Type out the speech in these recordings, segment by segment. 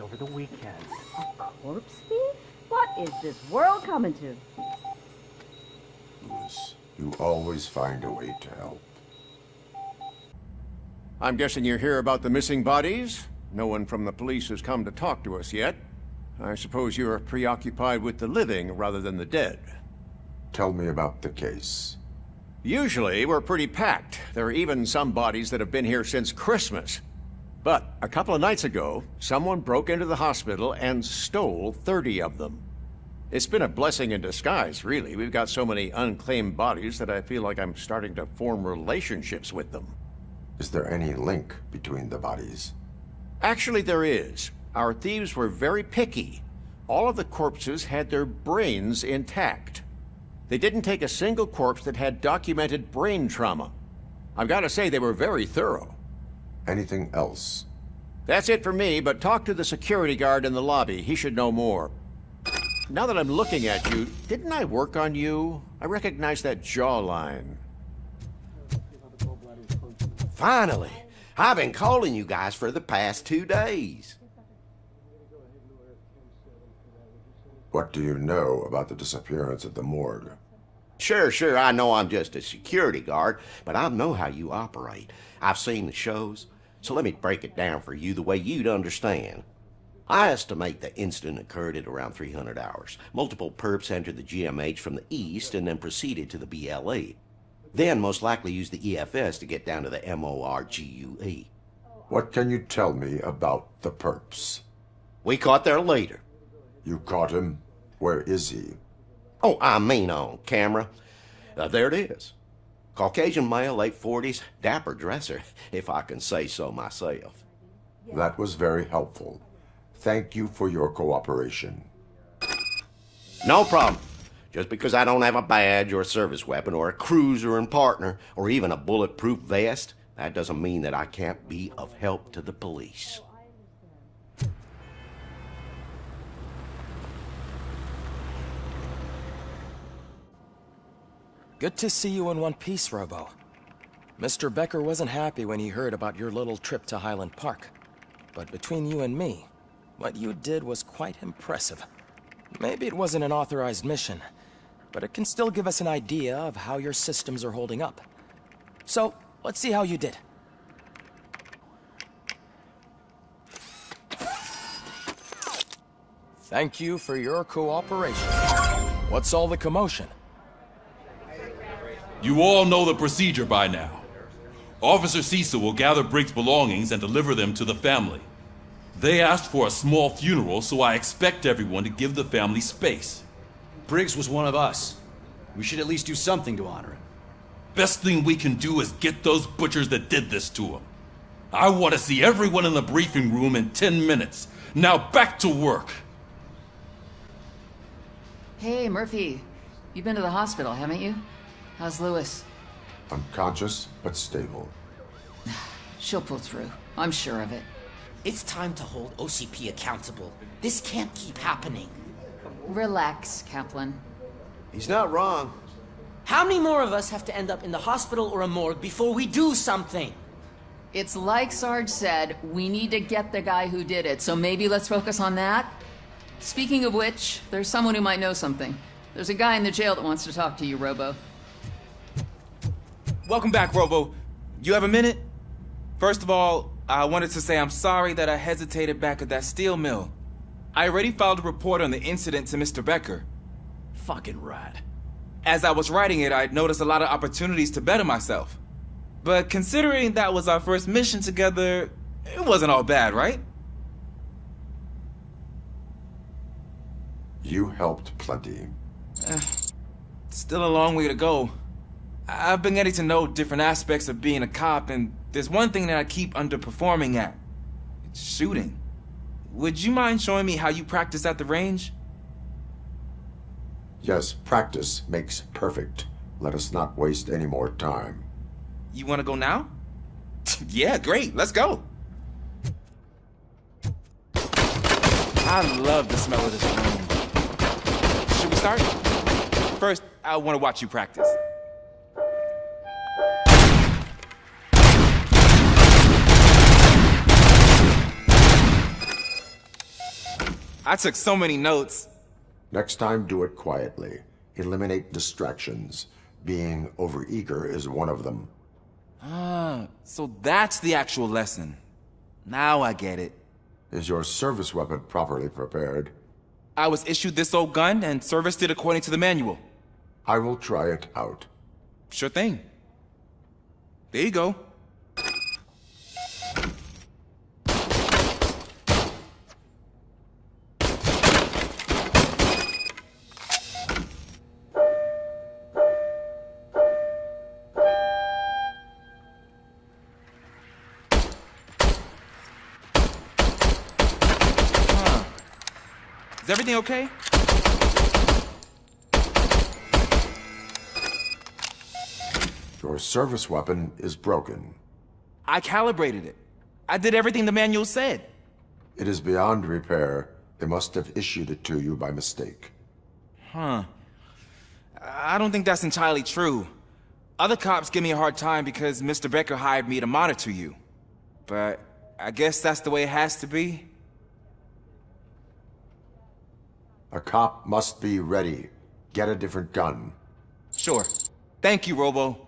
over the weekend. A corpse thief? What is this world coming to? Lewis, you always find a way to help. I'm guessing you're here about the missing bodies? No one from the police has come to talk to us yet. I suppose you're preoccupied with the living rather than the dead. Tell me about the case. Usually, we're pretty packed. There are even some bodies that have been here since Christmas. But a couple of nights ago, someone broke into the hospital and stole 30 of them. It's been a blessing in disguise, really. We've got so many unclaimed bodies that I feel like I'm starting to form relationships with them. Is there any link between the bodies? Actually, there is. Our thieves were very picky. All of the corpses had their brains intact. They didn't take a single corpse that had documented brain trauma. I've got to say they were very thorough. Anything else? That's it for me, but talk to the security guard in the lobby. He should know more. Now that I'm looking at you, didn't I work on you? I recognize that jawline. Finally! I've been calling you guys for the past 2 days. What do you know about the disappearance at the morgue? Sure, I know I'm just a security guard, but I know how you operate. I've seen the shows, so let me break it down for you the way you'd understand. I estimate the incident occurred at around 300 hours. Multiple perps entered the GMH from the east and then proceeded to the BLE. Then most likely used the EFS to get down to the MORGUE. What can you tell me about the perps? We caught their leader. You caught him? Where is he? Oh, I mean on camera. There it is. Caucasian male, late 40s, dapper dresser, if I can say so myself. That was very helpful. Thank you for your cooperation. No problem. Just because I don't have a badge or a service weapon or a cruiser and partner or even a bulletproof vest, that doesn't mean that I can't be of help to the police. Good to see you in one piece, Robo. Mr. Becker wasn't happy when he heard about your little trip to Highland Park. But between you and me, what you did was quite impressive. Maybe it wasn't an authorized mission, but it can still give us an idea of how your systems are holding up. So, let's see how you did. Thank you for your cooperation. What's all the commotion? You all know the procedure by now. Officer Cecil will gather Briggs' belongings and deliver them to the family. They asked for a small funeral, so I expect everyone to give the family space. Briggs was one of us. We should at least do something to honor him. Best thing we can do is get those butchers that did this to him. I want to see everyone in the briefing room in 10 minutes. Now back to work. Hey, Murphy. You've been to the hospital, haven't you? How's Lewis? Unconscious, but stable. She'll pull through. I'm sure of it. It's time to hold OCP accountable. This can't keep happening. Relax, Kaplan. He's not wrong. How many more of us have to end up in the hospital or a morgue before we do something? It's like Sarge said, we need to get the guy who did it, so maybe let's focus on that? Speaking of which, there's someone who might know something. There's a guy in the jail that wants to talk to you, Robo. Welcome back, Robo. You have a minute? First of all, I wanted to say I'm sorry that I hesitated back at that steel mill. I already filed a report on the incident to Mr. Becker. Fucking rad. As I was writing it, I'd noticed a lot of opportunities to better myself. But considering that was our first mission together, it wasn't all bad, right? You helped plenty. Still a long way to go. I've been getting to know different aspects of being a cop, and there's one thing that I keep underperforming at. It's shooting. Would you mind showing me how you practice at the range? Yes, practice makes perfect. Let us not waste any more time. You want to go now? Yeah, great. Let's go. I love the smell of this room. Should we start? First, I want to watch you practice. I took so many notes. Next time, do it quietly. Eliminate distractions. Being overeager is one of them. Ah, so that's the actual lesson. Now I get it. Is your service weapon properly prepared? I was issued this old gun and serviced it according to the manual. I will try it out. Sure thing. There you go. Is everything okay? Your service weapon is broken. I calibrated it. I did everything the manual said. It is beyond repair. They must have issued it to you by mistake. Huh. I don't think that's entirely true. Other cops give me a hard time because Mr. Becker hired me to monitor you. But I guess that's the way it has to be. A cop must be ready. Get a different gun. Sure. Thank you, Robo.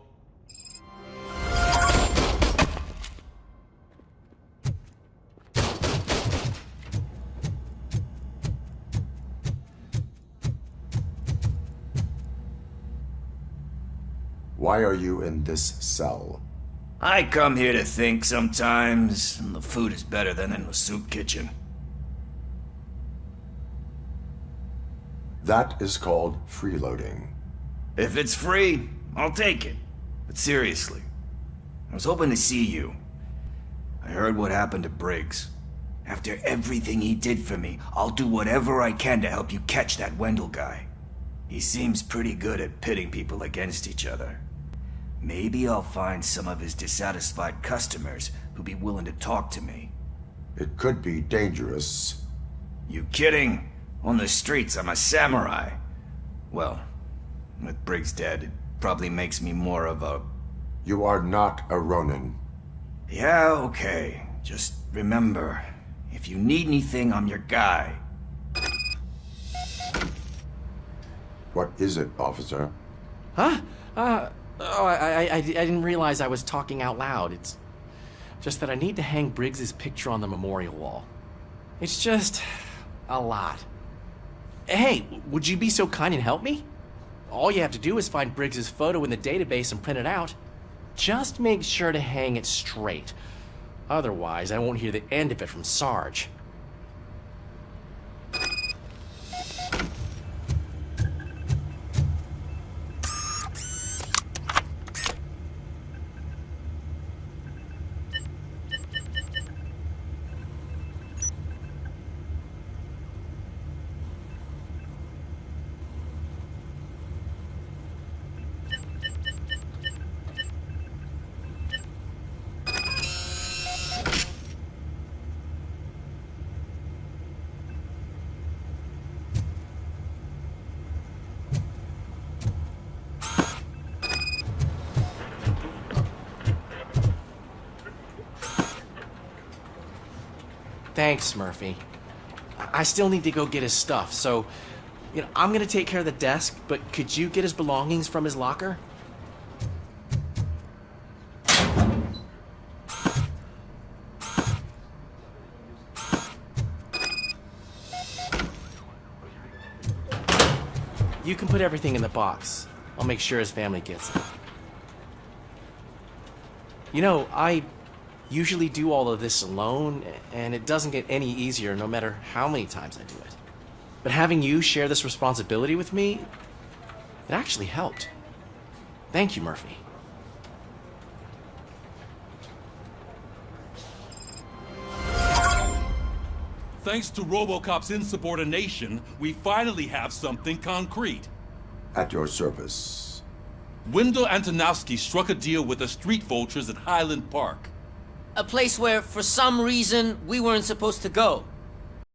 Why are you in this cell? I come here to think sometimes, and the food is better than in the soup kitchen. That is called freeloading. If it's free, I'll take it. But seriously, I was hoping to see you. I heard what happened to Briggs. After everything he did for me, I'll do whatever I can to help you catch that Wendell guy. He seems pretty good at pitting people against each other. Maybe I'll find some of his dissatisfied customers who'd be willing to talk to me. It could be dangerous. You kidding? On the streets, I'm a samurai. Well, with Briggs dead, it probably makes me more of a... You are not a Ronin. Yeah, okay. Just remember, if you need anything, I'm your guy. What is it, officer? Huh? I didn't realize I was talking out loud. It's just that I need to hang Briggs's picture on the memorial wall. It's just a lot. Hey, would you be so kind and help me? All you have to do is find Briggs's photo in the database and print it out. Just make sure to hang it straight. Otherwise, I won't hear the end of it from Sarge. Thanks, Murphy. I still need to go get his stuff, so, I'm gonna take care of the desk, but could you get his belongings from his locker? You can put everything in the box. I'll make sure his family gets it. I usually do all of this alone, and it doesn't get any easier no matter how many times I do it. But having you share this responsibility with me, it actually helped. Thank you, Murphy. Thanks to RoboCop's insubordination, we finally have something concrete. At your service. Wendell Antonowski struck a deal with the street vultures at Highland Park. A place where, for some reason, we weren't supposed to go.